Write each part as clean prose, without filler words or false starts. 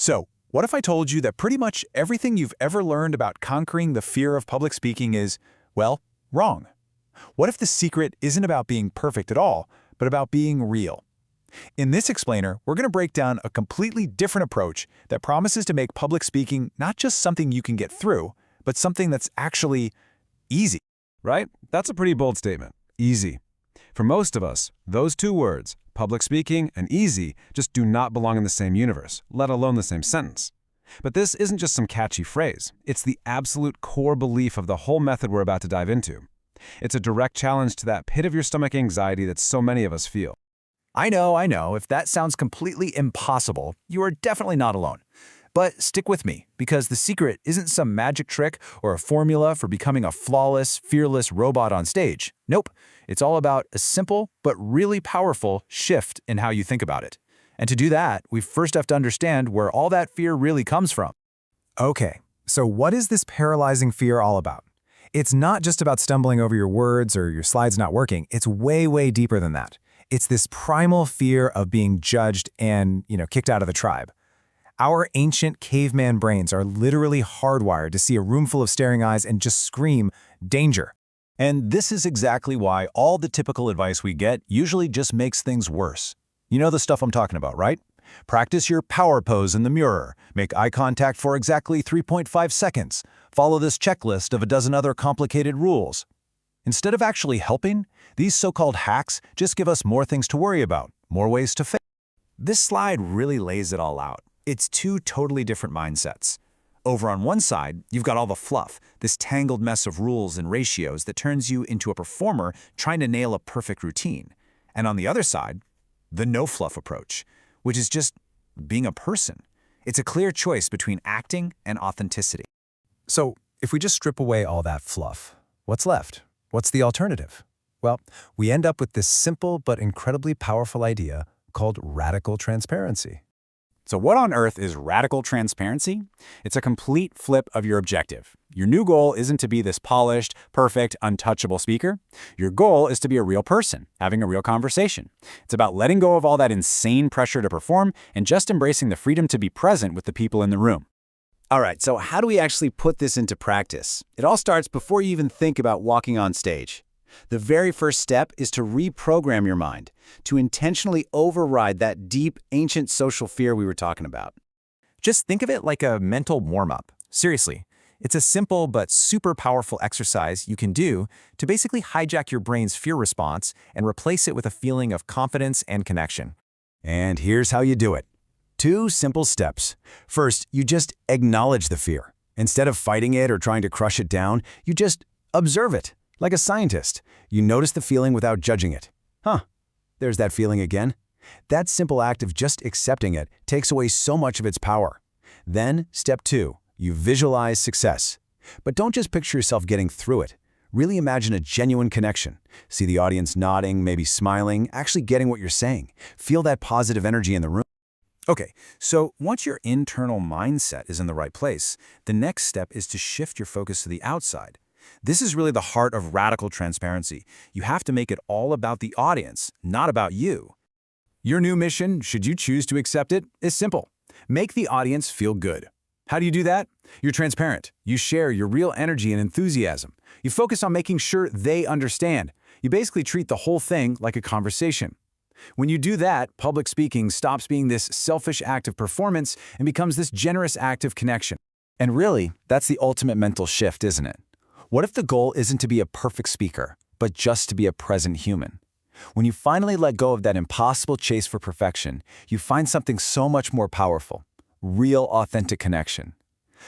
So, what if I told you that pretty much everything you've ever learned about conquering the fear of public speaking is, well, wrong? What if the secret isn't about being perfect at all, but about being real? In this explainer, we're going to break down a completely different approach that promises to make public speaking not just something you can get through, but something that's actually easy. Right? That's a pretty bold statement. Easy. For most of us, those two words, public speaking and easy, just do not belong in the same universe, let alone the same sentence. But this isn't just some catchy phrase. It's the absolute core belief of the whole method we're about to dive into. It's a direct challenge to that pit of your stomach anxiety that so many of us feel. I know. If that sounds completely impossible, you are definitely not alone. But stick with me, because the secret isn't some magic trick or a formula for becoming a flawless, fearless robot on stage. Nope. It's all about a simple but really powerful shift in how you think about it. And to do that, we first have to understand where all that fear really comes from. Okay, so what is this paralyzing fear all about? It's not just about stumbling over your words or your slides not working. It's way, way deeper than that. It's this primal fear of being judged and, kicked out of the tribe. Our ancient caveman brains are literally hardwired to see a room full of staring eyes and just scream, danger. And this is exactly why all the typical advice we get usually just makes things worse. You know the stuff I'm talking about, right? Practice your power pose in the mirror, make eye contact for exactly 3.5 seconds, follow this checklist of a dozen other complicated rules. Instead of actually helping, these so-called hacks just give us more things to worry about, more ways to fail. This slide really lays it all out. It's two totally different mindsets. Over on one side, you've got all the fluff, this tangled mess of rules and ratios that turns you into a performer trying to nail a perfect routine. And on the other side, the no-fluff approach, which is just being a person. It's a clear choice between acting and authenticity. So, if we just strip away all that fluff, what's left? What's the alternative? Well, we end up with this simple but incredibly powerful idea called radical transparency. So what on earth is radical transparency? It's a complete flip of your objective. Your new goal isn't to be this polished, perfect, untouchable speaker. Your goal is to be a real person, having a real conversation. It's about letting go of all that insane pressure to perform and just embracing the freedom to be present with the people in the room. All right, so how do we actually put this into practice? It all starts before you even think about walking on stage. The very first step is to reprogram your mind, to intentionally override that deep, ancient social fear we were talking about. Just think of it like a mental warm-up. Seriously, it's a simple but super powerful exercise you can do to basically hijack your brain's fear response and replace it with a feeling of confidence and connection. And here's how you do it. 2 simple steps. First, you just acknowledge the fear. Instead of fighting it or trying to crush it down, you just observe it. Like a scientist, you notice the feeling without judging it. There's that feeling again. That simple act of just accepting it takes away so much of its power. Then, step 2, you visualize success. But don't just picture yourself getting through it. Really imagine a genuine connection. See the audience nodding, maybe smiling, actually getting what you're saying. Feel that positive energy in the room. Okay, so once your internal mindset is in the right place, the next step is to shift your focus to the outside. This is really the heart of radical transparency. You have to make it all about the audience, not about you. Your new mission, should you choose to accept it, is simple. Make the audience feel good. How do you do that? You're transparent. You share your real energy and enthusiasm. You focus on making sure they understand. You basically treat the whole thing like a conversation. When you do that, public speaking stops being this selfish act of performance and becomes this generous act of connection. And really, that's the ultimate mental shift, isn't it? What if the goal isn't to be a perfect speaker, but just to be a present human? When you finally let go of that impossible chase for perfection, you find something so much more powerful, real, authentic connection.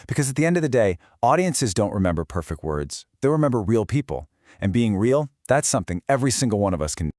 Because at the end of the day, audiences don't remember perfect words. They remember real people. And being real, that's something every single one of us can do.